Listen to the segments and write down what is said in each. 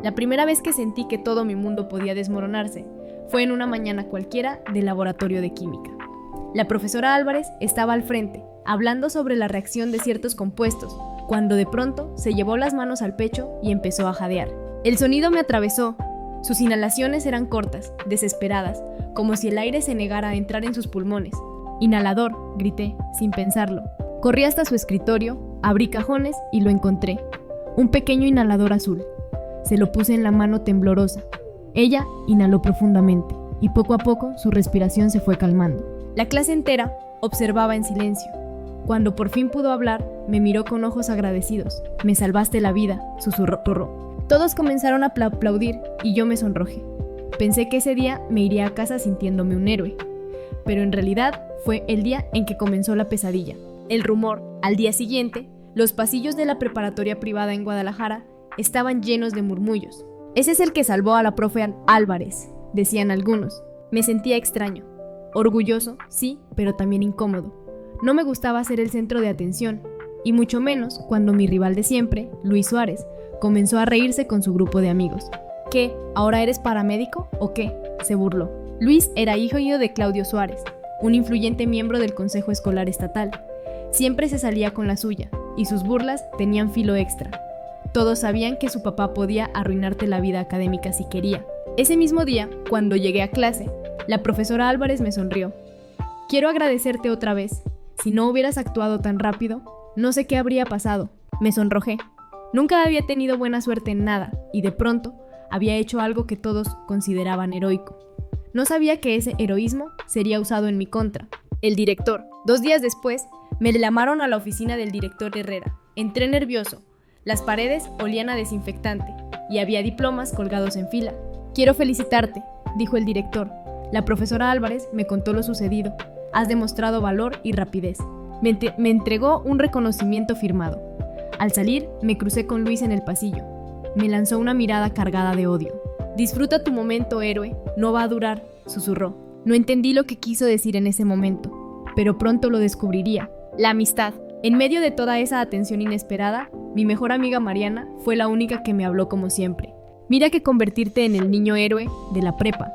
La primera vez que sentí que todo mi mundo podía desmoronarse fue en una mañana cualquiera del laboratorio de química. La profesora Álvarez estaba al frente, hablando sobre la reacción de ciertos compuestos, cuando de pronto se llevó las manos al pecho y empezó a jadear. El sonido me atravesó. Sus inhalaciones eran cortas, desesperadas, como si el aire se negara a entrar en sus pulmones. «Inhalador», grité, sin pensarlo. Corrí hasta su escritorio, abrí cajones y lo encontré. Un pequeño inhalador azul. Se lo puse en la mano temblorosa. Ella inhaló profundamente y poco a poco su respiración se fue calmando. La clase entera observaba en silencio. Cuando por fin pudo hablar, me miró con ojos agradecidos. «Me salvaste la vida», susurró. Todos comenzaron a aplaudir y yo me sonrojé. Pensé que ese día me iría a casa sintiéndome un héroe. Pero en realidad fue el día en que comenzó la pesadilla. El rumor. Al día siguiente, los pasillos de la preparatoria privada en Guadalajara estaban llenos de murmullos. «Ese es el que salvó a la profe Álvarez», decían algunos. Me sentía extraño. Orgulloso, sí, pero también incómodo. No me gustaba ser el centro de atención, y mucho menos cuando mi rival de siempre, Luis Suárez, comenzó a reírse con su grupo de amigos. «¿Qué? ¿Ahora eres paramédico o qué?», se burló. Luis era hijo de Claudio Suárez, un influyente miembro del Consejo Escolar Estatal. Siempre se salía con la suya, y sus burlas tenían filo extra. Todos sabían que su papá podía arruinarte la vida académica si quería. Ese mismo día, cuando llegué a clase, la profesora Álvarez me sonrió. «Quiero agradecerte otra vez. Si no hubieras actuado tan rápido, no sé qué habría pasado». Me sonrojé. Nunca había tenido buena suerte en nada, y de pronto había hecho algo que todos consideraban heroico. No sabía que ese heroísmo sería usado en mi contra. El director. 2 días después, me llamaron a la oficina del director Herrera. Entré nervioso. Las paredes olían a desinfectante y había diplomas colgados en fila. «Quiero felicitarte», dijo el director. «La profesora Álvarez me contó lo sucedido. Has demostrado valor y rapidez». Me entregó un reconocimiento firmado. Al salir, me crucé con Luis en el pasillo. Me lanzó una mirada cargada de odio. «Disfruta tu momento, héroe. No va a durar», susurró. No entendí lo que quiso decir en ese momento, pero pronto lo descubriría. La amistad. En medio de toda esa atención inesperada, mi mejor amiga Mariana fue la única que me habló como siempre. «Mira que convertirte en el niño héroe de la prepa»,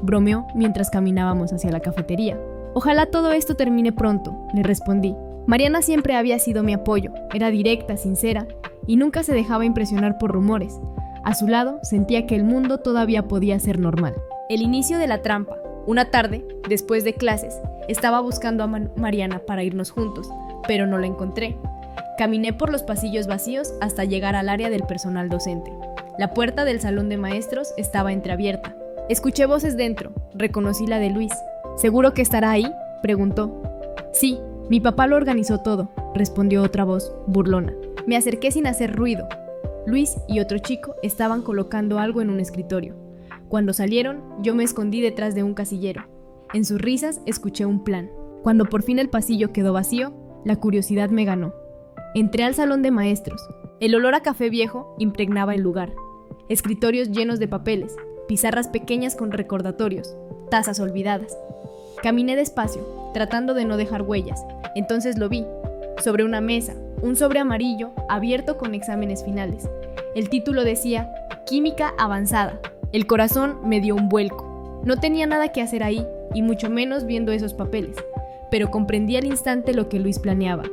bromeó mientras caminábamos hacia la cafetería. «Ojalá todo esto termine pronto», le respondí. Mariana siempre había sido mi apoyo, era directa, sincera, y nunca se dejaba impresionar por rumores. A su lado sentía que el mundo todavía podía ser normal. El inicio de la trampa. Una tarde, después de clases, estaba buscando a Mariana para irnos juntos, pero no la encontré. Caminé por los pasillos vacíos hasta llegar al área del personal docente. La puerta del salón de maestros estaba entreabierta. Escuché voces dentro, reconocí la de Luis. «¿Seguro que estará ahí?», preguntó. «Sí, mi papá lo organizó todo», respondió otra voz, burlona. Me acerqué sin hacer ruido. Luis y otro chico estaban colocando algo en un escritorio. Cuando salieron, yo me escondí detrás de un casillero. En sus risas escuché un plan. Cuando por fin el pasillo quedó vacío, la curiosidad me ganó. Entré al salón de maestros. El olor a café viejo impregnaba el lugar. Escritorios llenos de papeles, pizarras pequeñas con recordatorios, tazas olvidadas. Caminé despacio, tratando de no dejar huellas. Entonces lo vi. Sobre una mesa, un sobre amarillo abierto con exámenes finales. El título decía «Química avanzada». El corazón me dio un vuelco. No tenía nada que hacer ahí, y mucho menos viendo esos papeles, pero comprendí al instante lo que Luis planeaba.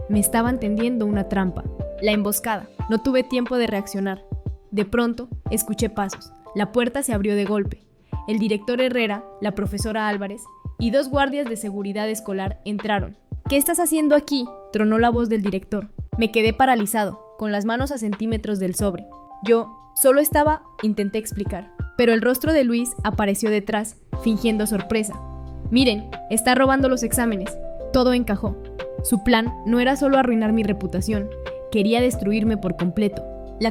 Me estaban tendiendo una trampa. La emboscada. No tuve tiempo de reaccionar. De pronto, escuché pasos. La puerta se abrió de golpe. El director Herrera, la profesora Álvarez y 2 guardias de seguridad escolar entraron. «¿Qué estás haciendo aquí?», tronó la voz del director. Me quedé paralizado, con las manos a centímetros del sobre. Intenté explicar. Pero el rostro de Luis apareció detrás, fingiendo sorpresa. «Miren, está robando los exámenes». Todo encajó. Su plan no era solo arruinar mi reputación, quería destruirme por completo. La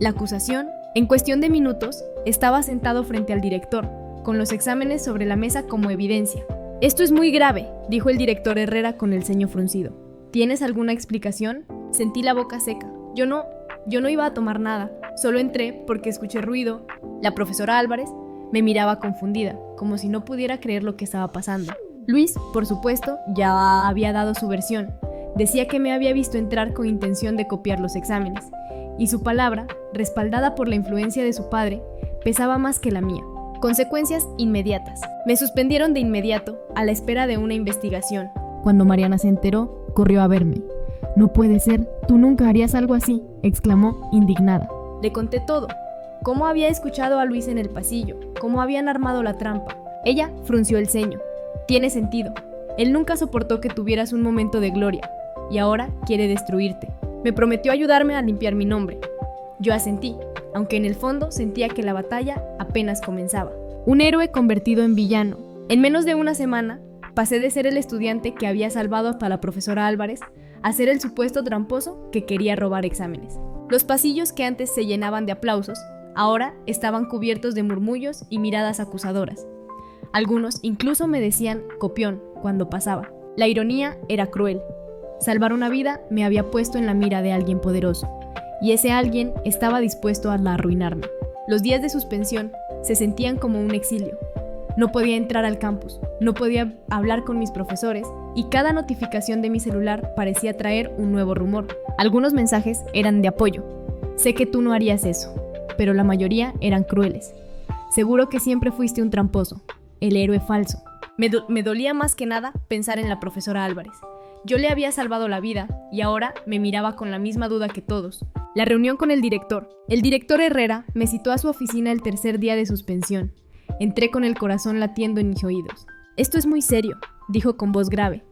acusación, en cuestión de minutos, estaba sentado frente al director, con los exámenes sobre la mesa como evidencia. «Esto es muy grave», dijo el director Herrera con el ceño fruncido. «¿Tienes alguna explicación?». Sentí la boca seca. Yo no iba a tomar nada, solo entré porque escuché ruido. La profesora Álvarez me miraba confundida, como si no pudiera creer lo que estaba pasando. Luis, por supuesto, ya había dado su versión. Decía que me había visto entrar con intención de copiar los exámenes, y su palabra, respaldada por la influencia de su padre, pesaba más que la mía. Consecuencias inmediatas. Me suspendieron de inmediato, a la espera de una investigación. Cuando Mariana se enteró, corrió a verme. «No puede ser, tú nunca harías algo así», exclamó, indignada. Le conté todo. Cómo había escuchado a Luis en el pasillo, cómo habían armado la trampa. Ella frunció el ceño. «Tiene sentido. Él nunca soportó que tuvieras un momento de gloria, y ahora quiere destruirte. Me prometió ayudarme a limpiar mi nombre». Yo asentí, aunque en el fondo sentía que la batalla apenas comenzaba. Un héroe convertido en villano. En menos de una semana, pasé de ser el estudiante que había salvado hasta la profesora Álvarez a ser el supuesto tramposo que quería robar exámenes. Los pasillos que antes se llenaban de aplausos, ahora estaban cubiertos de murmullos y miradas acusadoras. Algunos incluso me decían copión cuando pasaba. La ironía era cruel. Salvar una vida me había puesto en la mira de alguien poderoso, y ese alguien estaba dispuesto a arruinarme. Los días de suspensión se sentían como un exilio. No podía entrar al campus, no podía hablar con mis profesores, y cada notificación de mi celular parecía traer un nuevo rumor. Algunos mensajes eran de apoyo. «Sé que tú no harías eso», pero la mayoría eran crueles. «Seguro que siempre fuiste un tramposo, el héroe falso». Me dolía más que nada pensar en la profesora Álvarez. Yo le había salvado la vida y ahora me miraba con la misma duda que todos. La reunión con el director. El director Herrera me citó a su oficina el tercer día de suspensión. Entré con el corazón latiendo en mis oídos. «Esto es muy serio», dijo con voz grave.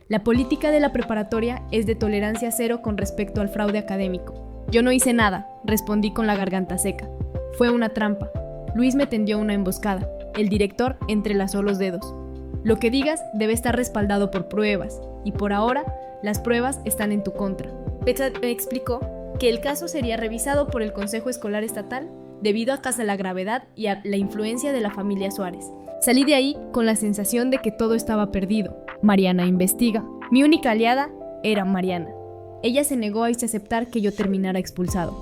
«La política de la preparatoria es de tolerancia cero con respecto al fraude académico». «Yo no hice nada», respondí con la garganta seca. «Fue una trampa. Luis me tendió una emboscada». El director entrelazó los dedos. «Lo que digas debe estar respaldado por pruebas, y por ahora las pruebas están en tu contra». Me explicó que el caso sería revisado por el Consejo Escolar Estatal debido a la gravedad y a la influencia de la familia Suárez. Salí de ahí con la sensación de que todo estaba perdido. Mariana investiga. Mi única aliada era Mariana. Ella se negó a aceptar que yo terminara expulsado.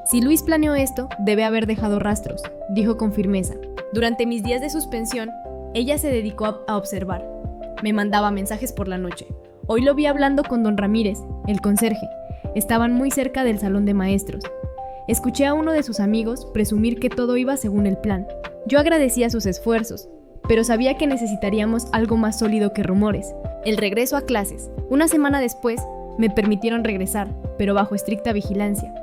«Si Luis planeó esto, debe haber dejado rastros», dijo con firmeza. Durante mis días de suspensión, ella se dedicó a observar. Me mandaba mensajes por la noche. Hoy lo vi hablando con don Ramírez, el conserje. Estaban muy cerca del salón de maestros. Escuché a uno de sus amigos presumir que todo iba según el plan. Yo agradecía sus esfuerzos, pero sabía que necesitaríamos algo más sólido que rumores. El regreso a clases. Una semana después, me permitieron regresar, pero bajo estricta vigilancia.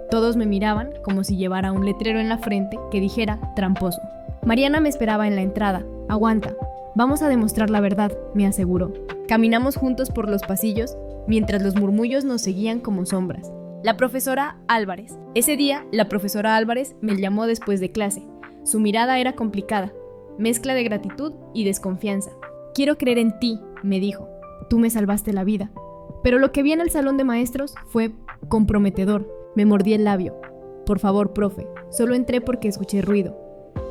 Todos me miraban como si llevara un letrero en la frente que dijera «tramposo». Mariana me esperaba en la entrada. «Aguanta, vamos a demostrar la verdad», me aseguró. Caminamos juntos por los pasillos, mientras los murmullos nos seguían como sombras. La profesora Álvarez. Ese día, la profesora Álvarez me llamó después de clase. Su mirada era complicada, mezcla de gratitud y desconfianza. «Quiero creer en ti», me dijo. «Tú me salvaste la vida». Pero lo que vi en el salón de maestros fue comprometedor. Me mordí el labio. «Por favor, profe, solo entré porque escuché ruido.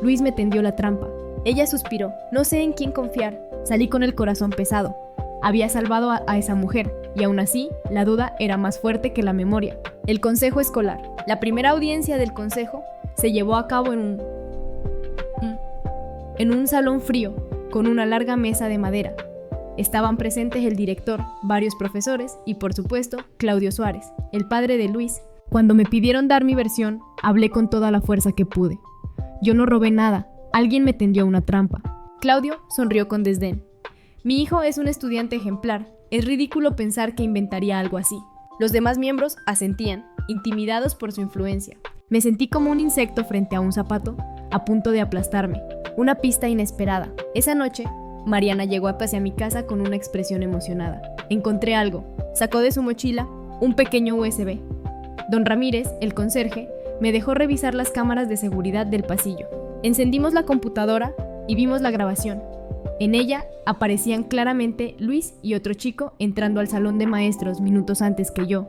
Luis me tendió la trampa». Ella suspiró. «No sé en quién confiar». Salí con el corazón pesado. Había salvado a esa mujer, y aún así, la duda era más fuerte que la memoria. El consejo escolar. La primera audiencia del consejo se llevó a cabo en un salón frío, con una larga mesa de madera. Estaban presentes el director, varios profesores y, por supuesto, Claudio Suárez, el padre de Luis. Cuando me pidieron dar mi versión, hablé con toda la fuerza que pude. «Yo no robé nada, alguien me tendió una trampa». Claudio sonrió con desdén. «Mi hijo es un estudiante ejemplar. Es ridículo pensar que inventaría algo así». Los demás miembros asentían, intimidados por su influencia. Me sentí como un insecto frente a un zapato, a punto de aplastarme. Una pista inesperada. Esa noche, Mariana llegó hacia mi casa con una expresión emocionada. «Encontré algo». Sacó de su mochila un pequeño USB. Don Ramírez, el conserje, me dejó revisar las cámaras de seguridad del pasillo. Encendimos la computadora y vimos la grabación. En ella aparecían claramente Luis y otro chico entrando al salón de maestros minutos antes que yo.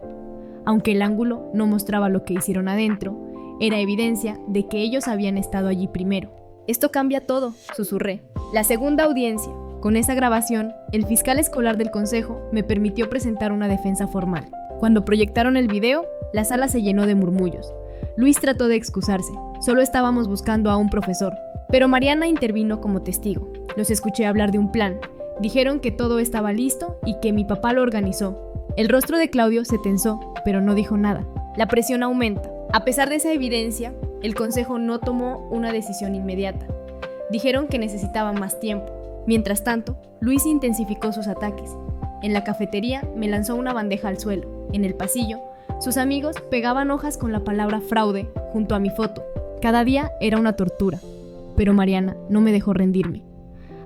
Aunque el ángulo no mostraba lo que hicieron adentro, era evidencia de que ellos habían estado allí primero. «Esto cambia todo», susurré. La segunda audiencia. Con esa grabación, el fiscal escolar del consejo me permitió presentar una defensa formal. Cuando proyectaron el video, la sala se llenó de murmullos. Luis trató de excusarse. Solo estábamos buscando a un profesor. Pero Mariana intervino como testigo. Los escuché hablar de un plan. Dijeron que todo estaba listo y que mi papá lo organizó. El rostro de Claudio se tensó, pero no dijo nada. La presión aumenta. A pesar de esa evidencia, el consejo no tomó una decisión inmediata. Dijeron que necesitaba más tiempo. Mientras tanto, Luis intensificó sus ataques. En la cafetería me lanzó una bandeja al suelo. En el pasillo, sus amigos pegaban hojas con la palabra fraude junto a mi foto. Cada día era una tortura. Pero Mariana no me dejó rendirme.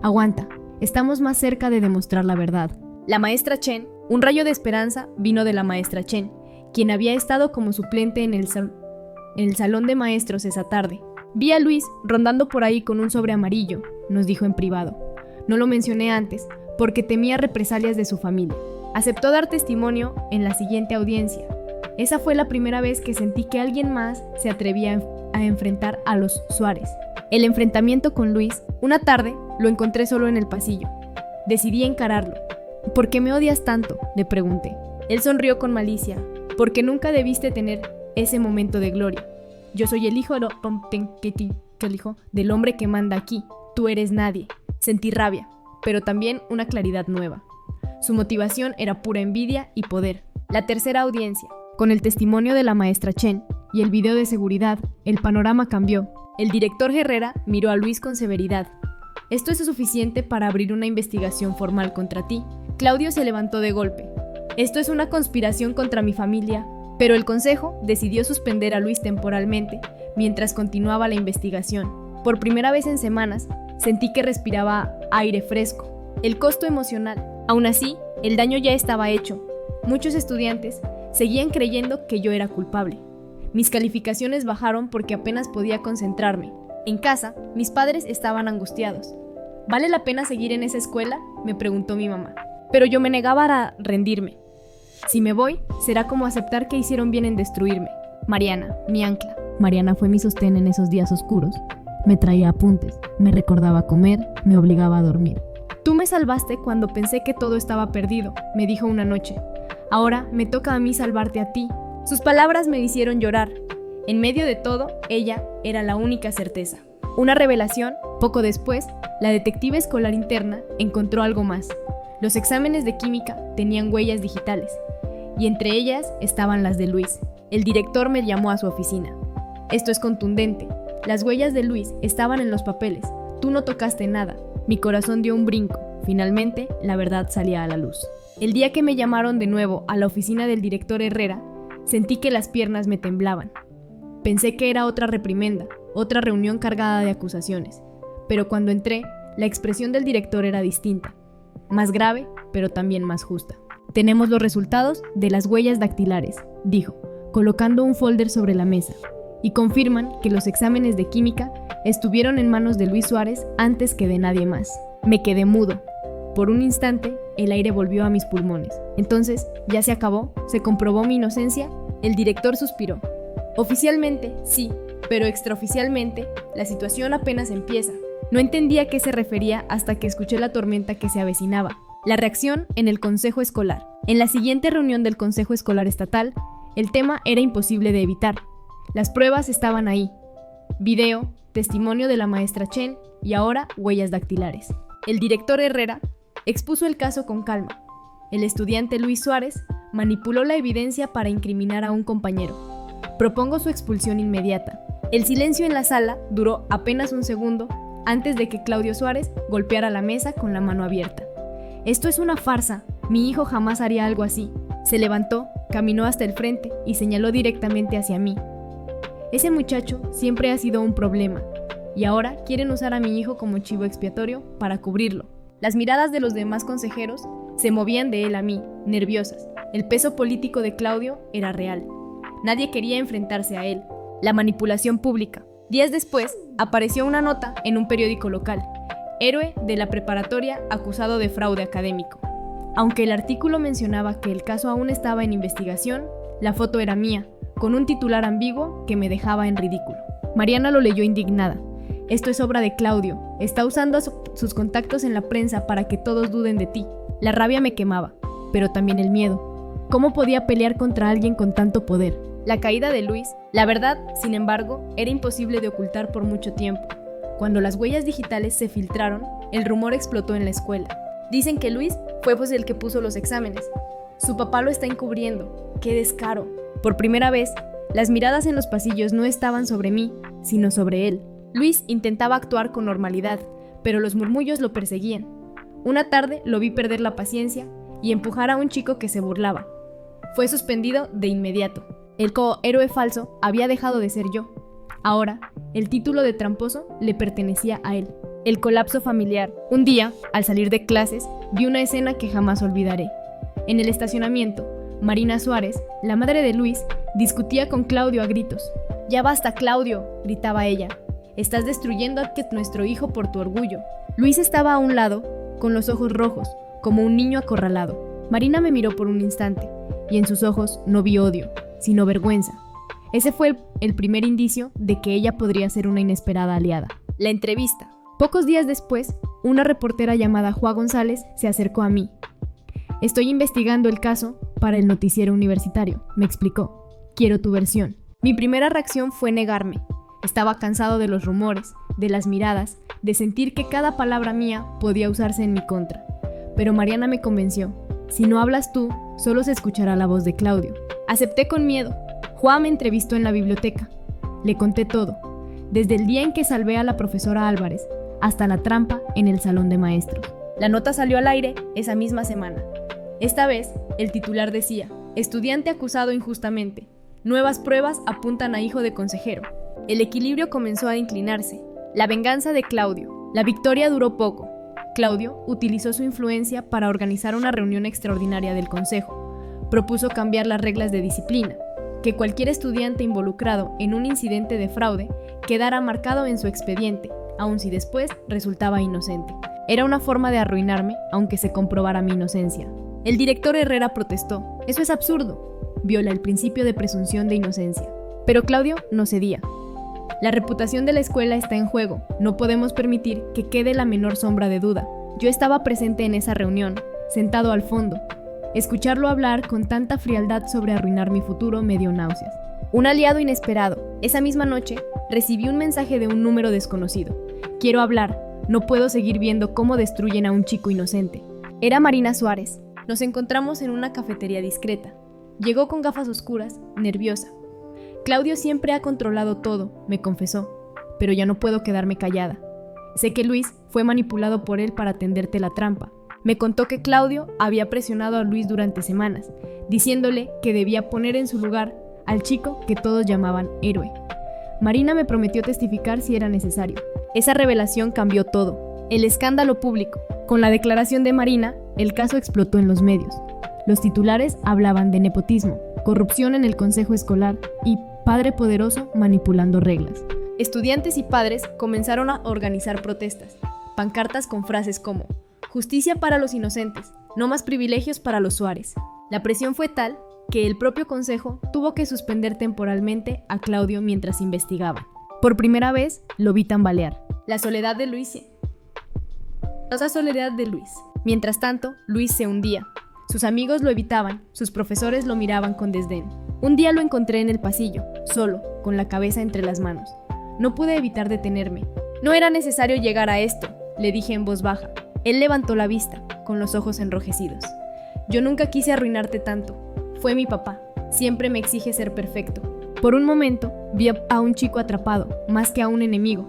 Aguanta, estamos más cerca de demostrar la verdad. La maestra Chen, un rayo de esperanza vino de la maestra Chen, quien había estado como suplente en el salón de maestros esa tarde. Vi a Luis rondando por ahí con un sobre amarillo, nos dijo en privado. No lo mencioné antes porque temía represalias de su familia. Aceptó dar testimonio en la siguiente audiencia. Esa fue la primera vez que sentí que alguien más se atrevía a enfrentar a los Suárez. El enfrentamiento con Luis, una tarde, lo encontré solo en el pasillo. Decidí encararlo. ¿Por qué me odias tanto?, le pregunté. Él sonrió con malicia. Porque nunca debiste tener ese momento de gloria. Yo soy el hijo del hombre que manda aquí. Tú eres nadie. Sentí rabia, pero también una claridad nueva. Su motivación era pura envidia y poder. La tercera audiencia, con el testimonio de la maestra Chen y el video de seguridad, el panorama cambió. El director Herrera miró a Luis con severidad. Esto es suficiente para abrir una investigación formal contra ti. Claudio se levantó de golpe. Esto es una conspiración contra mi familia, pero el consejo decidió suspender a Luis temporalmente mientras continuaba la investigación. Por primera vez en semanas, sentí que respiraba aire fresco. El costo emocional. Aún así, el daño ya estaba hecho. Muchos estudiantes seguían creyendo que yo era culpable. Mis calificaciones bajaron porque apenas podía concentrarme. En casa, mis padres estaban angustiados. ¿Vale la pena seguir en esa escuela?, me preguntó mi mamá. Pero yo me negaba a rendirme. Si me voy, será como aceptar que hicieron bien en destruirme. Mariana, mi ancla. Mariana fue mi sostén en esos días oscuros. Me traía apuntes, me recordaba comer, me obligaba a dormir. Tú me salvaste cuando pensé que todo estaba perdido, me dijo una noche. Ahora me toca a mí salvarte a ti. Sus palabras me hicieron llorar. En medio de todo, ella era la única certeza. Una revelación, poco después, la detective escolar interna encontró algo más. Los exámenes de química tenían huellas digitales, y entre ellas estaban las de Luis. El director me llamó a su oficina. Esto es contundente. Las huellas de Luis estaban en los papeles. Tú no tocaste nada. Mi corazón dio un brinco. Finalmente, la verdad salía a la luz. El día que me llamaron de nuevo a la oficina del director Herrera, sentí que las piernas me temblaban. Pensé que era otra reprimenda, otra reunión cargada de acusaciones. Pero cuando entré, la expresión del director era distinta. Más grave, pero también más justa. Tenemos los resultados de las huellas dactilares, dijo, colocando un folder sobre la mesa, y confirman que los exámenes de química estuvieron en manos de Luis Suárez antes que de nadie más. Me quedé mudo. Por un instante, el aire volvió a mis pulmones. Entonces, ¿ya se acabó? ¿Se comprobó mi inocencia? El director suspiró. Oficialmente, sí, pero extraoficialmente, la situación apenas empieza. No entendía a qué se refería hasta que escuché la tormenta que se avecinaba. La reacción en el consejo escolar. En la siguiente reunión del consejo escolar estatal, el tema era imposible de evitar. Las pruebas estaban ahí. Video, testimonio de la maestra Chen y ahora huellas dactilares. El director Herrera expuso el caso con calma. El estudiante Luis Suárez manipuló la evidencia para incriminar a un compañero. Propongo su expulsión inmediata. El silencio en la sala duró apenas un segundo antes de que Claudio Suárez golpeara la mesa con la mano abierta. Esto es una farsa. Mi hijo jamás haría algo así. Se levantó, caminó hasta el frente y señaló directamente hacia mí. Ese muchacho siempre ha sido un problema, y ahora quieren usar a mi hijo como chivo expiatorio para cubrirlo. Las miradas de los demás consejeros se movían de él a mí, nerviosas. El peso político de Claudio era real. Nadie quería enfrentarse a él. La manipulación pública. Días después, apareció una nota en un periódico local. Héroe de la preparatoria acusado de fraude académico. Aunque el artículo mencionaba que el caso aún estaba en investigación, la foto era mía, con un titular ambiguo que me dejaba en ridículo. Mariana lo leyó indignada. Esto es obra de Claudio. Está usando sus contactos en la prensa para que todos duden de ti. La rabia me quemaba, pero también el miedo. ¿Cómo podía pelear contra alguien con tanto poder? La caída de Luis, la verdad, sin embargo, era imposible de ocultar por mucho tiempo. Cuando las huellas digitales se filtraron, el rumor explotó en la escuela. Dicen que Luis fue el que puso los exámenes. Su papá lo está encubriendo. ¡Qué descaro! Por primera vez, las miradas en los pasillos no estaban sobre mí, sino sobre él. Luis intentaba actuar con normalidad, pero los murmullos lo perseguían. Una tarde lo vi perder la paciencia y empujar a un chico que se burlaba. Fue suspendido de inmediato. El cohéroe falso había dejado de ser yo. Ahora, el título de tramposo le pertenecía a él. El colapso familiar. Un día, al salir de clases, vi una escena que jamás olvidaré. En el estacionamiento, Marina Suárez, la madre de Luis, discutía con Claudio a gritos. «¡Ya basta, Claudio!», gritaba ella. «Estás destruyendo a nuestro hijo por tu orgullo». Luis estaba a un lado, con los ojos rojos, como un niño acorralado. Marina me miró por un instante, y en sus ojos no vi odio, sino vergüenza. Ese fue el primer indicio de que ella podría ser una inesperada aliada. La entrevista. Pocos días después, una reportera llamada Juá González se acercó a mí. «Estoy investigando el caso para el noticiero universitario», me explicó. «Quiero tu versión». Mi primera reacción fue negarme. Estaba cansado de los rumores, de las miradas, de sentir que cada palabra mía podía usarse en mi contra. Pero Mariana me convenció. «Si no hablas tú, solo se escuchará la voz de Claudio». Acepté con miedo. Juá me entrevistó en la biblioteca. Le conté todo, desde el día en que salvé a la profesora Álvarez hasta la trampa en el salón de maestros. La nota salió al aire esa misma semana. Esta vez, el titular decía: «Estudiante acusado injustamente. Nuevas pruebas apuntan a hijo de consejero». El equilibrio comenzó a inclinarse. La venganza de Claudio. La victoria duró poco. Claudio utilizó su influencia para organizar una reunión extraordinaria del consejo. Propuso cambiar las reglas de disciplina, que cualquier estudiante involucrado en un incidente de fraude quedara marcado en su expediente, aun si después resultaba inocente. Era una forma de arruinarme, aunque se comprobara mi inocencia. El director Herrera protestó. «Eso es absurdo. Viola el principio de presunción de inocencia». Pero Claudio no cedía. «La reputación de la escuela está en juego. No podemos permitir que quede la menor sombra de duda». Yo estaba presente en esa reunión, sentado al fondo. Escucharlo hablar con tanta frialdad sobre arruinar mi futuro me dio náuseas. Un aliado inesperado. Esa misma noche, recibí un mensaje de un número desconocido. «Quiero hablar. No puedo seguir viendo cómo destruyen a un chico inocente». Era Marina Suárez. Nos encontramos en una cafetería discreta. Llegó con gafas oscuras, nerviosa. «Claudio siempre ha controlado todo», me confesó, «pero ya no puedo quedarme callada. Sé que Luis fue manipulado por él para tenderte la trampa». Me contó que Claudio había presionado a Luis durante semanas, diciéndole que debía poner en su lugar al chico que todos llamaban héroe. Marina me prometió testificar si era necesario. Esa revelación cambió todo. El escándalo público. Con la declaración de Marina, el caso explotó en los medios. Los titulares hablaban de nepotismo, corrupción en el consejo escolar y padre poderoso manipulando reglas. Estudiantes y padres comenzaron a organizar protestas, pancartas con frases como: «Justicia para los inocentes, no más privilegios para los Suárez». La presión fue tal que el propio consejo tuvo que suspender temporalmente a Claudio mientras investigaba. Por primera vez lo vi tambalear. La soledad de Luis. Mientras tanto, Luis se hundía. Sus amigos lo evitaban, sus profesores lo miraban con desdén. Un día lo encontré en el pasillo, solo, con la cabeza entre las manos. No pude evitar detenerme. «No era necesario llegar a esto», le dije en voz baja. Él levantó la vista, con los ojos enrojecidos. «Yo nunca quise arruinarte tanto. Fue mi papá. Siempre me exige ser perfecto». Por un momento, vi a un chico atrapado, más que a un enemigo,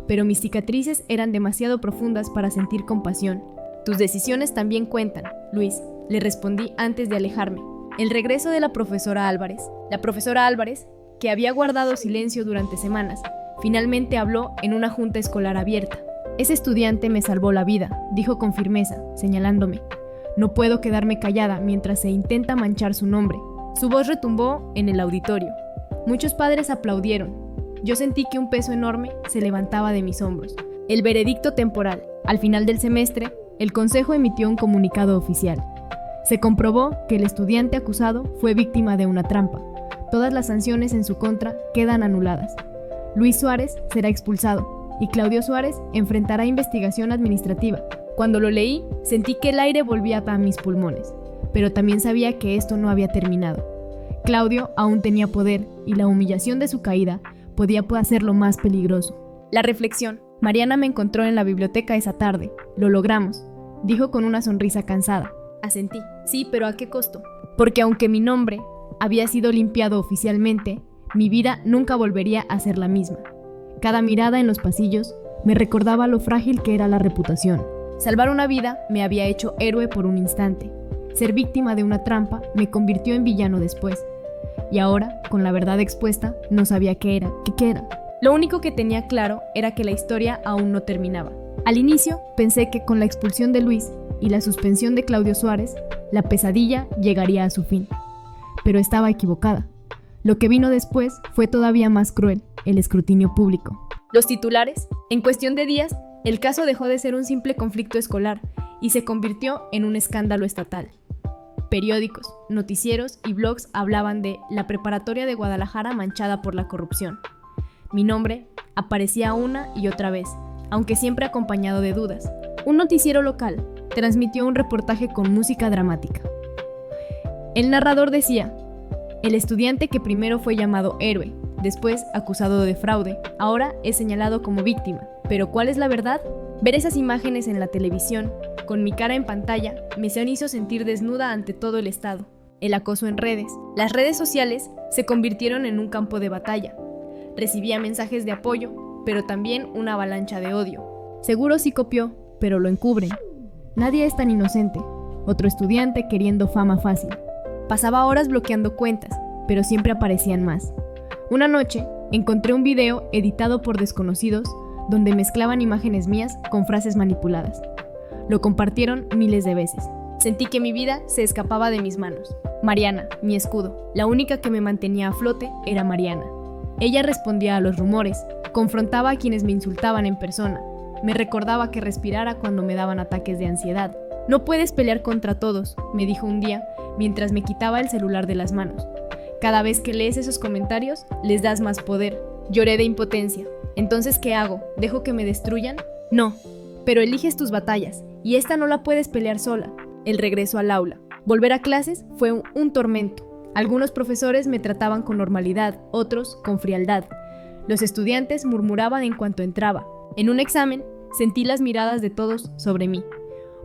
pero mis cicatrices eran demasiado profundas para sentir compasión. «Tus decisiones también cuentan, Luis», le respondí antes de alejarme. El regreso de la profesora Álvarez. La profesora Álvarez, que había guardado silencio durante semanas, finalmente habló en una junta escolar abierta. «Ese estudiante me salvó la vida», dijo con firmeza, señalándome. «No puedo quedarme callada mientras se intenta manchar su nombre». Su voz retumbó en el auditorio. Muchos padres aplaudieron. Yo sentí que un peso enorme se levantaba de mis hombros. El veredicto temporal. Al final del semestre, el consejo emitió un comunicado oficial. Se comprobó que el estudiante acusado fue víctima de una trampa. Todas las sanciones en su contra quedan anuladas. Luis Suárez será expulsado y Claudio Suárez enfrentará investigación administrativa. Cuando lo leí, sentí que el aire volvía a mis pulmones, pero también sabía que esto no había terminado. Claudio aún tenía poder y la humillación de su caída podía hacerlo más peligroso. La reflexión. Mariana me encontró en la biblioteca esa tarde. «Lo logramos», dijo con una sonrisa cansada. Asentí. «Sí, pero ¿a qué costo?» Porque aunque mi nombre había sido limpiado oficialmente, mi vida nunca volvería a ser la misma. Cada mirada en los pasillos me recordaba lo frágil que era la reputación. Salvar una vida me había hecho héroe por un instante. Ser víctima de una trampa me convirtió en villano después. Y ahora, con la verdad expuesta, no sabía qué era. Lo único que tenía claro era que la historia aún no terminaba. Al inicio, pensé que con la expulsión de Luis y la suspensión de Claudio Suárez, la pesadilla llegaría a su fin. Pero estaba equivocada. Lo que vino después fue todavía más cruel, el escrutinio público. Los titulares. En cuestión de días, el caso dejó de ser un simple conflicto escolar y se convirtió en un escándalo estatal. Periódicos, noticieros y blogs hablaban de la preparatoria de Guadalajara manchada por la corrupción. Mi nombre aparecía una y otra vez, aunque siempre acompañado de dudas. Un noticiero local transmitió un reportaje con música dramática. El narrador decía: el estudiante que primero fue llamado héroe, después acusado de fraude, ahora es señalado como víctima. ¿Pero cuál es la verdad? Ver esas imágenes en la televisión, con mi cara en pantalla, me hizo sentir desnuda ante todo el Estado. El acoso en redes. Las redes sociales se convirtieron en un campo de batalla. Recibía mensajes de apoyo, pero también una avalancha de odio. Seguro sí copió, pero lo encubren. Nadie es tan inocente. Otro estudiante queriendo fama fácil. Pasaba horas bloqueando cuentas, pero siempre aparecían más. Una noche, encontré un video editado por desconocidos donde mezclaban imágenes mías con frases manipuladas. Lo compartieron miles de veces. Sentí que mi vida se escapaba de mis manos. Mariana, mi escudo, la única que me mantenía a flote era Mariana. Ella respondía a los rumores, confrontaba a quienes me insultaban en persona, me recordaba que respirara cuando me daban ataques de ansiedad. No puedes pelear contra todos, me dijo un día, mientras me quitaba el celular de las manos. Cada vez que lees esos comentarios, les das más poder. Lloré de impotencia. Entonces, ¿qué hago? ¿Dejo que me destruyan? No, pero eliges tus batallas, y esta no la puedes pelear sola. El regreso al aula. Volver a clases fue un tormento. Algunos profesores me trataban con normalidad, otros con frialdad. Los estudiantes murmuraban en cuanto entraba. En un examen, sentí las miradas de todos sobre mí.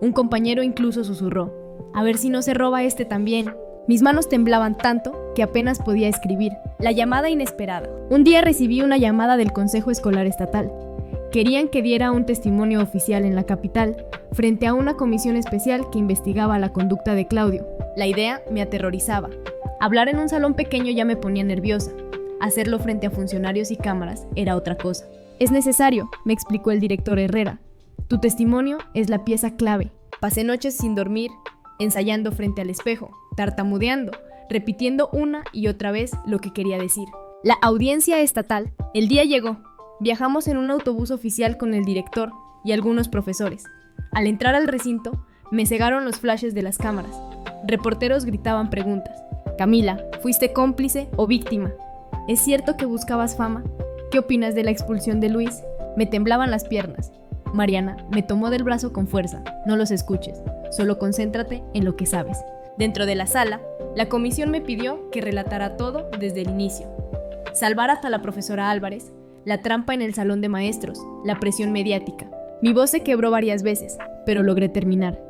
Un compañero incluso susurró: a ver si no se roba este también. Mis manos temblaban tanto que apenas podía escribir. La llamada inesperada. Un día recibí una llamada del Consejo Escolar Estatal. Querían que diera un testimonio oficial en la capital, frente a una comisión especial que investigaba la conducta de Claudio. La idea me aterrorizaba. Hablar en un salón pequeño ya me ponía nerviosa. Hacerlo frente a funcionarios y cámaras era otra cosa. Es necesario, me explicó el director Herrera. Tu testimonio es la pieza clave. Pasé noches sin dormir, ensayando frente al espejo, tartamudeando, repitiendo una y otra vez lo que quería decir. La audiencia estatal. El día llegó. Viajamos en un autobús oficial con el director y algunos profesores. Al entrar al recinto, me cegaron los flashes de las cámaras. Reporteros gritaban preguntas. Camila, ¿fuiste cómplice o víctima? ¿Es cierto que buscabas fama? ¿Qué opinas de la expulsión de Luis? Me temblaban las piernas. Mariana me tomó del brazo con fuerza. No los escuches, solo concéntrate en lo que sabes. Dentro de la sala, la comisión me pidió que relatara todo desde el inicio. Salvar hasta la profesora Álvarez, la trampa en el salón de maestros, la presión mediática. Mi voz se quebró varias veces, pero logré terminar.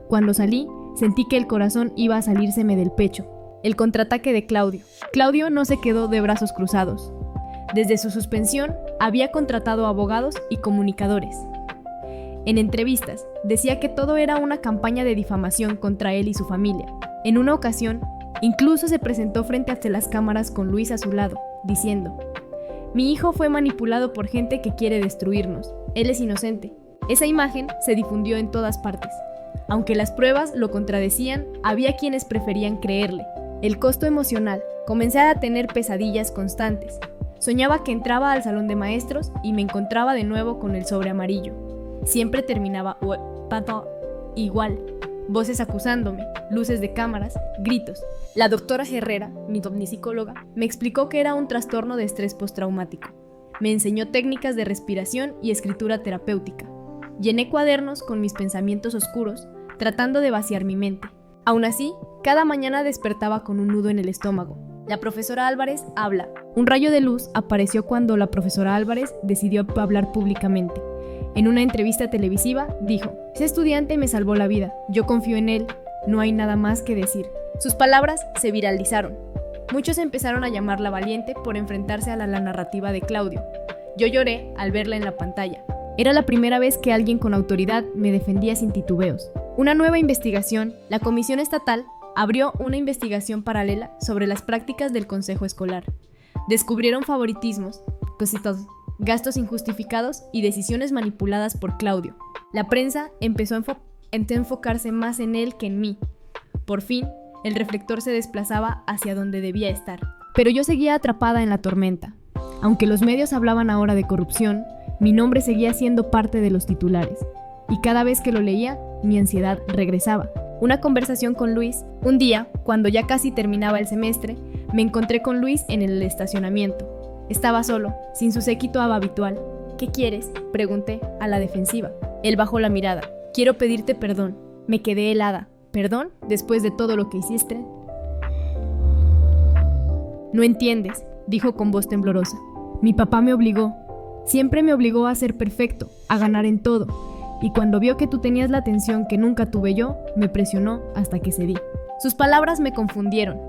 Cuando salí, sentí que el corazón iba a salírseme del pecho. El contraataque de Claudio. Claudio no se quedó de brazos cruzados. Desde su suspensión, había contratado abogados y comunicadores. En entrevistas, decía que todo era una campaña de difamación contra él y su familia. En una ocasión, incluso se presentó frente a las cámaras con Luis a su lado, diciendo: mi hijo fue manipulado por gente que quiere destruirnos. Él es inocente. Esa imagen se difundió en todas partes. Aunque las pruebas lo contradecían, había quienes preferían creerle. El costo emocional. Comencé a tener pesadillas constantes. Soñaba que entraba al salón de maestros y me encontraba de nuevo con el sobre amarillo. Siempre terminaba igual. Voces acusándome, luces de cámaras, gritos. La doctora Herrera, mi psicóloga, me explicó que era un trastorno de estrés postraumático. Me enseñó técnicas de respiración y escritura terapéutica. Llené cuadernos con mis pensamientos oscuros, tratando de vaciar mi mente. Aún así, cada mañana despertaba con un nudo en el estómago. La profesora Álvarez habla. Un rayo de luz apareció cuando la profesora Álvarez decidió hablar públicamente. En una entrevista televisiva, dijo: ese estudiante me salvó la vida, yo confío en él, no hay nada más que decir. Sus palabras se viralizaron. Muchos empezaron a llamarla valiente por enfrentarse a la narrativa de Claudio. Yo lloré al verla en la pantalla. Era la primera vez que alguien con autoridad me defendía sin titubeos. Una nueva investigación, la Comisión Estatal abrió una investigación paralela sobre las prácticas del consejo escolar. Descubrieron favoritismos, gastos injustificados y decisiones manipuladas por Claudio. La prensa empezó a enfocarse más en él que en mí. Por fin, el reflector se desplazaba hacia donde debía estar. Pero yo seguía atrapada en la tormenta. Aunque los medios hablaban ahora de corrupción, mi nombre seguía siendo parte de los titulares. Y cada vez que lo leía, mi ansiedad regresaba. Una conversación con Luis. Un día, cuando ya casi terminaba el semestre, me encontré con Luis en el estacionamiento. Estaba solo, sin su séquito habitual. ¿Qué quieres?, pregunté, a la defensiva. Él bajó la mirada. Quiero pedirte perdón. Me quedé helada. ¿Perdón? ¿Después de todo lo que hiciste? No entiendes, dijo con voz temblorosa. Mi papá me obligó. Siempre me obligó a ser perfecto, a ganar en todo. Y cuando vio que tú tenías la atención que nunca tuve yo, me presionó hasta que cedí. Sus palabras me confundieron.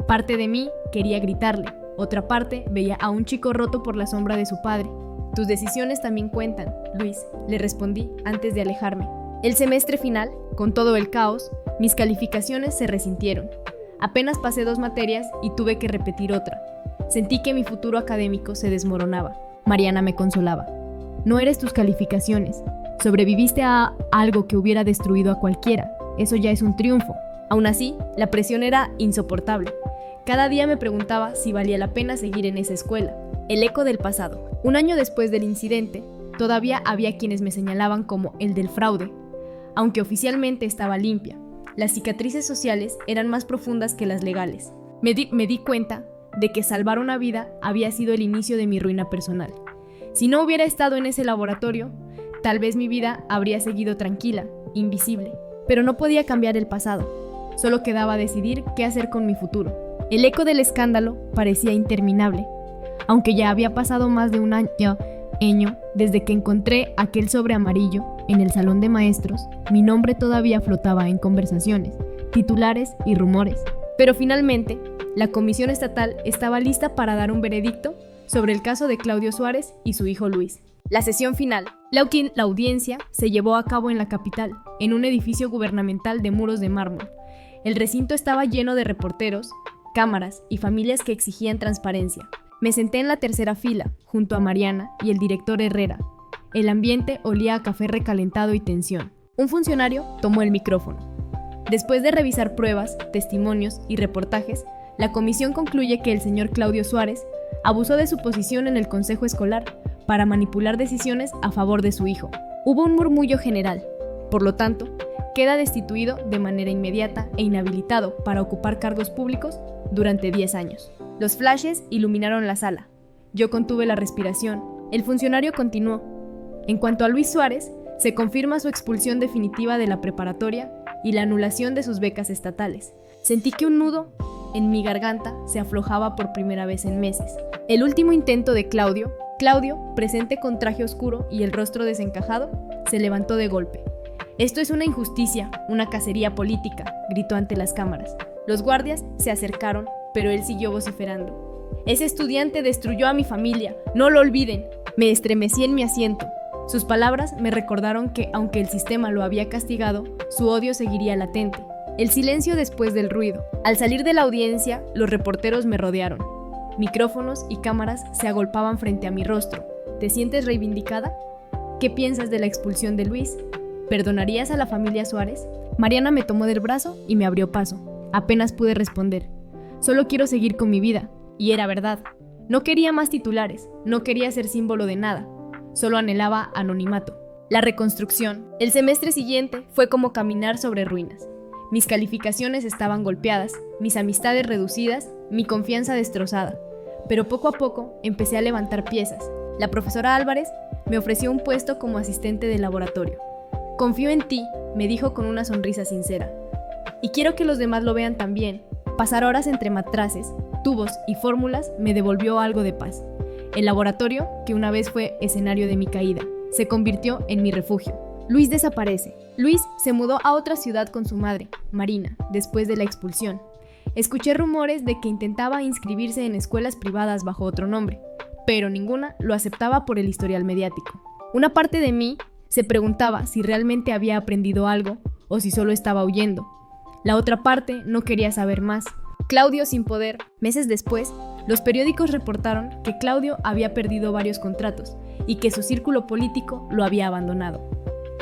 Parte de mí quería gritarle. Otra parte veía a un chico roto por la sombra de su padre. Tus decisiones también cuentan, Luis, le respondí antes de alejarme. El semestre final, con todo el caos, mis calificaciones se resintieron. Apenas pasé 2 materias y tuve que repetir otra. Sentí que mi futuro académico se desmoronaba. Mariana me consolaba. No eres tus calificaciones. Sobreviviste a algo que hubiera destruido a cualquiera. Eso ya es un triunfo. Aún así, la presión era insoportable. Cada día me preguntaba si valía la pena seguir en esa escuela. El eco del pasado. 1 año después del incidente, todavía había quienes me señalaban como el del fraude. Aunque oficialmente estaba limpia, las cicatrices sociales eran más profundas que las legales. Me di cuenta de que salvar una vida había sido el inicio de mi ruina personal. Si no hubiera estado en ese laboratorio, tal vez mi vida habría seguido tranquila, invisible. Pero no podía cambiar el pasado. Solo quedaba decidir qué hacer con mi futuro. El eco del escándalo parecía interminable. Aunque ya había pasado más de un año desde que encontré aquel sobre amarillo en el salón de maestros, mi nombre todavía flotaba en conversaciones, titulares y rumores. Pero finalmente, la Comisión Estatal estaba lista para dar un veredicto sobre el caso de Claudio Suárez y su hijo Luis. La sesión final. La audiencia se llevó a cabo en la capital, en un edificio gubernamental de muros de mármol. El recinto estaba lleno de reporteros, cámaras y familias que exigían transparencia. Me senté en la tercera fila, junto a Mariana y el director Herrera. El ambiente olía a café recalentado y tensión. Un funcionario tomó el micrófono. Después de revisar pruebas, testimonios y reportajes, la comisión concluye que el señor Claudio Suárez abusó de su posición en el consejo escolar para manipular decisiones a favor de su hijo. Hubo un murmullo general. Por lo tanto, queda destituido de manera inmediata e inhabilitado para ocupar cargos públicos durante 10 años. Los flashes iluminaron la sala. Yo contuve la respiración. El funcionario continuó. En cuanto a Luis Suárez, se confirma su expulsión definitiva de la preparatoria y la anulación de sus becas estatales. Sentí que un nudo en mi garganta se aflojaba por primera vez en meses. El último intento de Claudio, presente con traje oscuro y el rostro desencajado, se levantó de golpe. Esto es una injusticia, una cacería política, gritó ante las cámaras. Los guardias se acercaron, pero él siguió vociferando. Ese estudiante destruyó a mi familia, no lo olviden. Me estremecí en mi asiento. Sus palabras me recordaron que, aunque el sistema lo había castigado, su odio seguiría latente. El silencio después del ruido. Al salir de la audiencia, los reporteros me rodearon. Micrófonos y cámaras se agolpaban frente a mi rostro. ¿Te sientes reivindicada? ¿Qué piensas de la expulsión de Luis? ¿Perdonarías a la familia Suárez? Mariana me tomó del brazo y me abrió paso. Apenas pude responder. Solo quiero seguir con mi vida. Y era verdad. No quería más titulares, no quería ser símbolo de nada. Solo anhelaba anonimato. La reconstrucción. El semestre siguiente fue como caminar sobre ruinas. Mis calificaciones estaban golpeadas, mis amistades reducidas, mi confianza destrozada. Pero poco a poco empecé a levantar piezas. La profesora Álvarez me ofreció un puesto como asistente de laboratorio. Confío en ti, me dijo con una sonrisa sincera. Y quiero que los demás lo vean también. Pasar horas entre matraces, tubos y fórmulas me devolvió algo de paz. El laboratorio, que una vez fue escenario de mi caída, se convirtió en mi refugio. Luis desaparece. Luis se mudó a otra ciudad con su madre, Marina, después de la expulsión. Escuché rumores de que intentaba inscribirse en escuelas privadas bajo otro nombre, pero ninguna lo aceptaba por el historial mediático. Una parte de mí se preguntaba si realmente había aprendido algo o si solo estaba huyendo. La otra parte no quería saber más. Claudio sin poder. Meses después, los periódicos reportaron que Claudio había perdido varios contratos y que su círculo político lo había abandonado.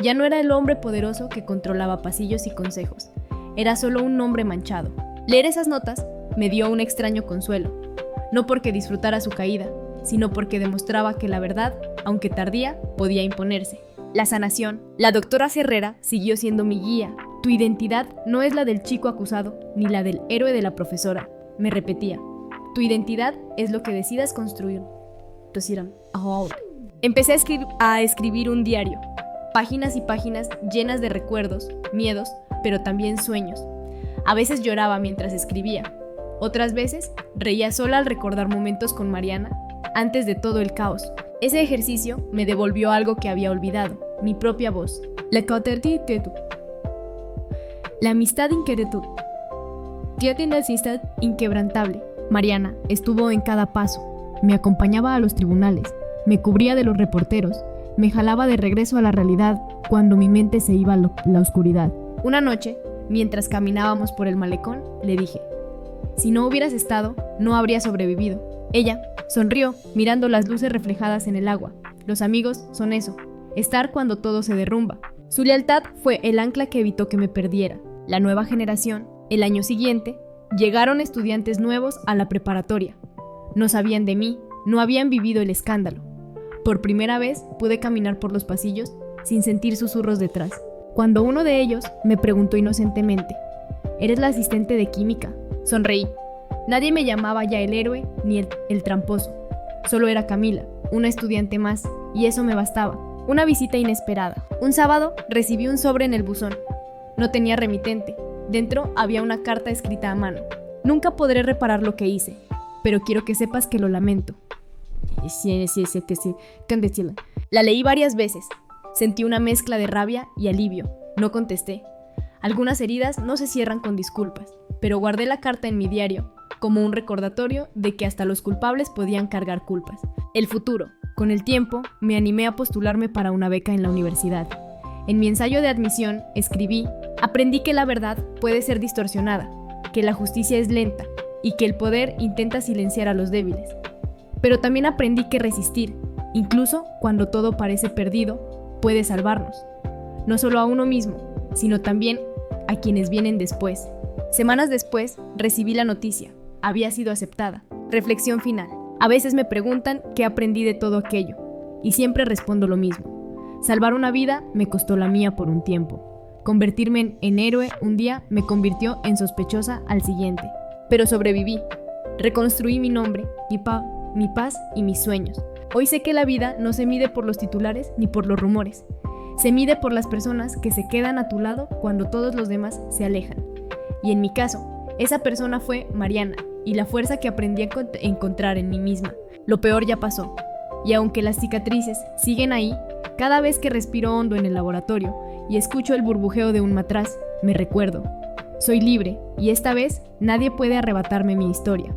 Ya no era el hombre poderoso que controlaba pasillos y consejos, era solo un hombre manchado. Leer esas notas me dio un extraño consuelo, no porque disfrutara su caída, sino porque demostraba que la verdad, aunque tardía, podía imponerse. La sanación. La doctora Herrera siguió siendo mi guía. Tu identidad no es la del chico acusado, ni la del héroe de la profesora, me repetía. Tu identidad es lo que decidas construir. Empecé a escribir un diario, páginas y páginas llenas de recuerdos, miedos, pero también sueños. A veces lloraba mientras escribía, otras veces reía sola al recordar momentos con Mariana antes de todo el caos. Ese ejercicio me devolvió algo que había olvidado, mi propia voz. La amistad inquebrantable. Mariana estuvo en cada paso, me acompañaba a los tribunales, me cubría de los reporteros, me jalaba de regreso a la realidad cuando mi mente se iba a la oscuridad. Una noche, mientras caminábamos por el malecón, le dije: si no hubieras estado, no habría sobrevivido. Ella sonrió, mirando las luces reflejadas en el agua. Los amigos son eso, estar cuando todo se derrumba. Su lealtad fue el ancla que evitó que me perdiera. La nueva generación, el año siguiente, llegaron estudiantes nuevos a la preparatoria. No sabían de mí, no habían vivido el escándalo. Por primera vez pude caminar por los pasillos sin sentir susurros detrás. Cuando uno de ellos me preguntó inocentemente: ¿eres la asistente de química? Sonreí. Nadie me llamaba ya el héroe ni el tramposo. Solo era Camila, una estudiante más, y eso me bastaba. Una visita inesperada. Un sábado recibí un sobre en el buzón. No tenía remitente. Dentro había una carta escrita a mano. Nunca podré reparar lo que hice, pero quiero que sepas que lo lamento. La leí varias veces. Sentí una mezcla de rabia y alivio. No contesté. Algunas heridas no se cierran con disculpas, pero guardé la carta en mi diario, como un recordatorio de que hasta los culpables podían cargar culpas. El futuro. Con el tiempo, me animé a postularme para una beca en la universidad. En mi ensayo de admisión, escribí: aprendí que la verdad puede ser distorsionada, que la justicia es lenta y que el poder intenta silenciar a los débiles. Pero también aprendí que resistir, incluso cuando todo parece perdido, puede salvarnos. No solo a uno mismo, sino también a quienes vienen después. Semanas después, recibí la noticia. Había sido aceptada. Reflexión final. A veces me preguntan qué aprendí de todo aquello, y siempre respondo lo mismo. Salvar una vida me costó la mía por un tiempo. Convertirme en héroe un día me convirtió en sospechosa al siguiente. Pero sobreviví. Reconstruí mi nombre, mi paz y mis sueños. Hoy sé que la vida no se mide por los titulares ni por los rumores. Se mide por las personas que se quedan a tu lado cuando todos los demás se alejan. Y en mi caso, esa persona fue Mariana, y la fuerza que aprendí a encontrar en mí misma. Lo peor ya pasó, y aunque las cicatrices siguen ahí, cada vez que respiro hondo en el laboratorio y escucho el burbujeo de un matraz, me recuerdo: soy libre, y esta vez nadie puede arrebatarme mi historia.